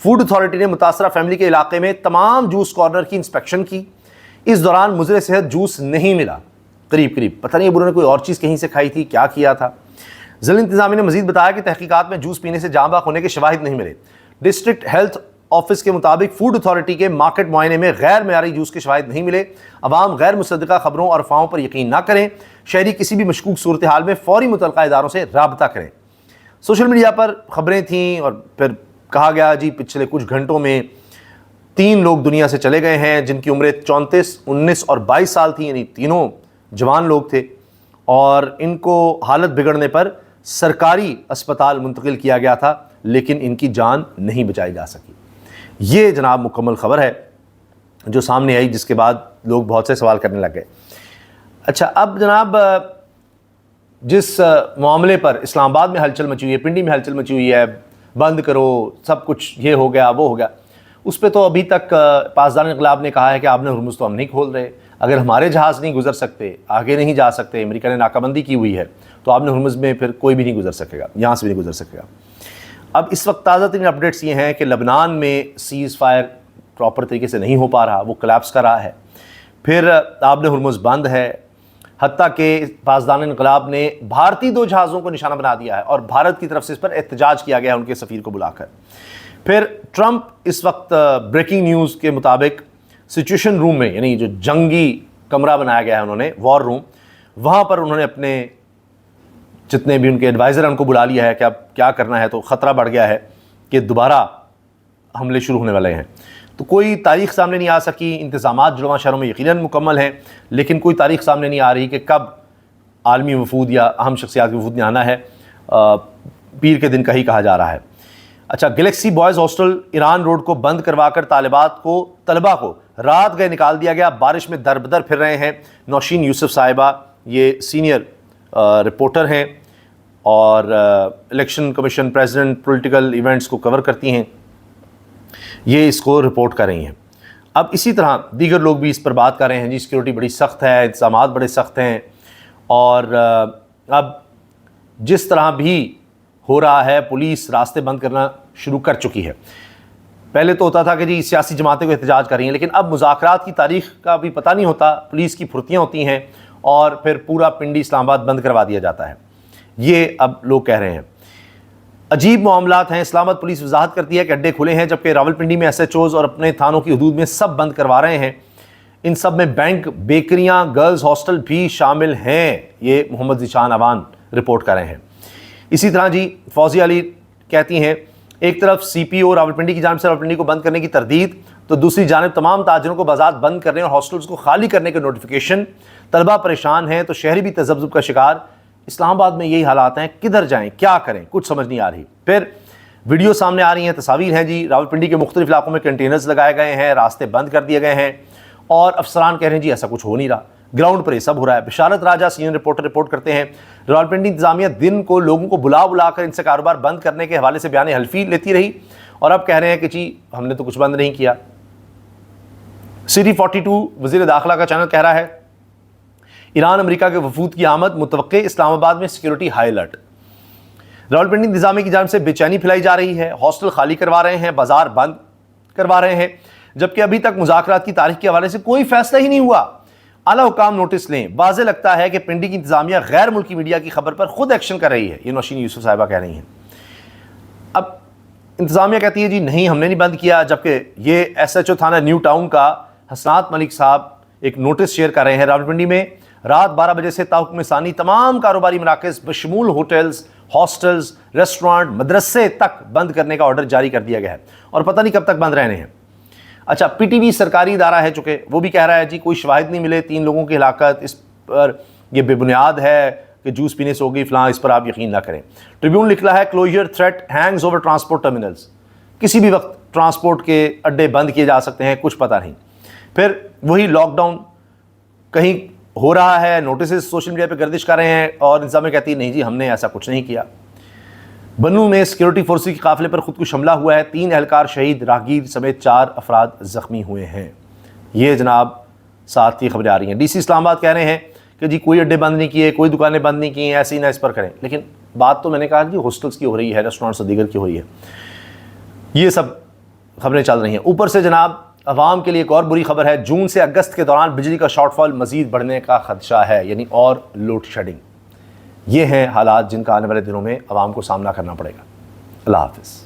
Food authority نے متاثرہ family کے علاقے میں تمام جوس کارنر کی انسپیکشن کی. اس دوران مضر صحت جوس نہیں ملا. قریب پتہ نہیں انہوں نے کوئی اور چیز کہیں سے کھائی تھی, کیا کیا تھا. ضلع انتظامیہ نے مزید بتایا کہ تحقیقات میں جوس پینے سے جاں بحق ہونے کے شواہد نہیں ملے. ڈسٹرکٹ ہیلتھ آفس کے مطابق فوڈ اتھارٹی کے مارکیٹ معائنے میں غیر معیاری جوس کے شواہد نہیں ملے. عوام غیر مصدقہ خبروں اور افواہوں پر یقین نہ کریں. شہری کسی بھی مشکوک صورتحال میں فوری متعلقہ اداروں سے رابطہ کریں. سوشل میڈیا پر خبریں تھیں اور پھر کہا گیا جی پچھلے کچھ گھنٹوں میں 3 لوگ دنیا سے چلے گئے ہیں جن کی عمریں 34, 19 اور 22 سال تھیں, یعنی تینوں جوان لوگ تھے, اور ان کو حالت بگڑنے پر سرکاری اسپتال منتقل کیا گیا تھا لیکن ان کی جان نہیں بچائی جا سکی. یہ جناب مکمل خبر ہے جو سامنے آئی, جس کے بعد لوگ بہت سے سوال کرنے لگ گئے. اچھا, اب جناب جس معاملے پر اسلام آباد میں ہلچل مچی ہوئی ہے, پنڈی میں ہلچل مچی ہوئی ہے, بند کرو سب کچھ, یہ ہو گیا وہ ہو گیا, اس پہ تو ابھی تک پاسدار انقلاب نے کہا ہے کہ آبِ ہرمز تو ہم نہیں کھول رہے. اگر ہمارے جہاز نہیں گزر سکتے, آگے نہیں جا سکتے, امریکہ نے ناکہ بندی کی ہوئی ہے, تو آبِ ہرمز میں پھر کوئی بھی نہیں گزر سکے گا, یہاں سے بھی نہیں گزر سکے گا. اب اس وقت تازہ ترین اپڈیٹس یہ ہیں کہ لبنان میں سیز فائر پراپر طریقے سے نہیں ہو پا رہا, وہ کلیپس کر رہا ہے. پھر آبِ ہرمز بند ہے, حتیٰ کہ پاسدار انقلاب نے بھارتی 2 جہازوں کو نشانہ بنا دیا ہے اور بھارت کی طرف سے اس پر احتجاج کیا گیا ہے ان کے سفیر کو بلا کر. پھر ٹرمپ اس وقت بریکنگ نیوز کے مطابق سچویشن روم میں, یعنی جو جنگی کمرہ بنایا گیا ہے انہوں نے, وار روم, وہاں پر انہوں نے اپنے جتنے بھی ان کے ایڈوائزر ہیں ان کو بلا لیا ہے کہ اب کیا کرنا ہے. تو خطرہ بڑھ گیا ہے کہ دوبارہ حملے شروع ہونے والے ہیں. تو کوئی تاریخ سامنے نہیں آ سکی. انتظامات جڑواں شہروں میں یقیناً مکمل ہیں, لیکن کوئی تاریخ سامنے نہیں آ رہی کہ کب عالمی وفود یا اہم شخصیات کے وفود نے آنا ہے. پیر کے دن کا ہی کہا جا رہا ہے. اچھا, Galaxy boys hostel Iran road کو بند کروا کر طلباء کو رات گئے نکال دیا گیا. بارش میں در بدر پھر رہے ہیں نوشین یوسف صاحبہ, یہ سینئر رپورٹر ہیں اور election commission president political events کو کور کرتی ہیں, یہ اس کو رپورٹ کر رہی ہیں. اب اسی طرح دیگر لوگ بھی اس پر بات کر رہے ہیں جی سیکیورٹی بڑی سخت ہے, انتظامات بڑے سخت ہیں, اور اب جس طرح بھی ہو رہا ہے پولیس راستے بند کرنا شروع کر چکی ہے. پہلے تو ہوتا تھا کہ جی سیاسی جماعتیں کو احتجاج کر رہی ہیں, لیکن اب مذاکرات کی تاریخ کا بھی پتہ نہیں ہوتا, پولیس کی پھرتیاں ہوتی ہیں اور پھر پورا پنڈی اسلام آباد بند کروا دیا جاتا ہے. یہ اب لوگ کہہ رہے ہیں. عجیب معاملات ہیں. اسلام آباد پولیس وضاحت کرتی ہے کہ اڈے کھلے ہیں, جبکہ راولپنڈی میں SHOs اور اپنے تھانوں کی حدود میں سب بند کروا رہے ہیں. ان سب میں بینک, بیکریاں, گرلز ہاسٹل بھی شامل ہیں. یہ محمد ذیشان اوان رپورٹ کر رہے ہیں. اسی طرح جی فوزیہ علی کہتی ہیں ایک طرف CPO راولپنڈی کی جانب سے راولپنڈی کو بند کرنے کی تردید, تو دوسری جانب تمام تاجروں کو بازار بند کرنے اور ہاسٹلز کو خالی کرنے کے نوٹیفیکیشن. طلبہ پریشان ہیں تو شہری بھی تذبذب کا شکار. اسلام آباد میں یہی حالات ہیں, کدھر جائیں, کیا کریں, کچھ سمجھ نہیں آ رہی. پھر ویڈیو سامنے آ رہی ہیں, تصاویر ہیں جی, راولپنڈی کے مختلف علاقوں میں کنٹینرز لگائے گئے ہیں, راستے بند کر دیے گئے ہیں, اور افسران کہہ رہے ہیں جی ایسا کچھ ہو نہیں رہا, گراؤنڈ پر یہ سب ہو رہا ہے. بشارت راجہ سینئر رپورٹر رپورٹ کرتے ہیں راولپنڈی انتظامیہ دن کو لوگوں کو بلا کر ان سے کاروبار بند کرنے کے حوالے سے بیان حلفی لیتی رہی, اور اب کہہ رہے ہیں کہ جی ہم نے تو کچھ بند نہیں کیا. City 42 وزیر داخلہ کا چینل کہہ رہا ہے ایران امریکہ کے وفود کی آمد متوقع, اسلام آباد میں سیکیورٹی ہائی الرٹ. راولپنڈی انتظامیہ کی جانب سے بے چینی پھیلائی جا رہی ہے, ہاسٹل خالی کروا رہے ہیں, بازار بند کروا رہے ہیں, جبکہ ابھی تک مذاکرات کی تاریخ کے حوالے سے کوئی فیصلہ ہی نہیں ہوا. اعلیٰ حکام نوٹس لیں. واضح لگتا ہے کہ پنڈی کی انتظامیہ غیر ملکی میڈیا کی خبر پر خود ایکشن کر رہی ہے. یہ نوشین یوسف صاحبہ کہہ رہی ہیں. اب انتظامیہ کہتی ہے جی نہیں ہم نے نہیں بند کیا, جبکہ یہ SHO تھانہ نیو ٹاؤن کا حسنات ملک صاحب ایک نوٹس شیئر کر رہے ہیں. راولپنڈی میں رات 12 بجے سے تاحکم ثانی تمام کاروباری مراکز بشمول ہوٹلز, ہاسٹلز, ریسٹورانٹ, مدرسے تک بند کرنے کا آرڈر جاری کر دیا گیا ہے, اور پتہ نہیں کب تک بند رہنے ہیں. اچھا, PTV سرکاری ادارہ ہے چونکہ, وہ بھی کہہ رہا ہے جی کوئی شواہد نہیں ملے, 3 لوگوں کی ہلاکت, اس پر یہ بے بنیاد ہے کہ جوس پینے سے ہوگی فلاں, اس پر آپ یقین نہ کریں. ٹریبیون لکھ رہا ہے closure threat hangs over transport terminals. کسی بھی وقت ٹرانسپورٹ کے اڈے بند کیے جا سکتے ہیں, کچھ پتہ نہیں. پھر وہی لاک ڈاؤن کہیں ہو رہا ہے, نوٹسز سوشل میڈیا پہ گردش کر رہے ہیں, اور انتظامیہ کہتی ہے نہیں جی ہم نے ایسا کچھ نہیں کیا. بنو میں سیکیورٹی فورسز کی قافلے پر خودکش حملہ ہوا ہے, 3 اہلکار شہید, راہگیر سمیت 4 افراد زخمی ہوئے ہیں. یہ جناب ساتھ کی خبریں آ رہی ہیں. DC اسلام آباد کہہ رہے ہیں کہ جی کوئی اڈے بند نہیں کیے, کوئی دکانیں بند نہیں کی, ایسے ہی نہ اس پر کریں. لیکن بات تو میں نے کہا جی ہاسٹلس کی ہو رہی ہے, ریسٹورانٹس اور دیگر کی ہو رہی ہے. یہ سب خبریں چل رہی ہیں۔ اوپر سے جناب عوام کے لیے ایک اور بری خبر ہے، جون سے اگست کے دوران بجلی کا شارٹ فال مزید بڑھنے کا خدشہ ہے، یعنی اور لوڈ شیڈنگ۔ یہ ہیں حالات جن کا آنے والے دنوں میں عوام کو سامنا کرنا پڑے گا۔ اللہ حافظ۔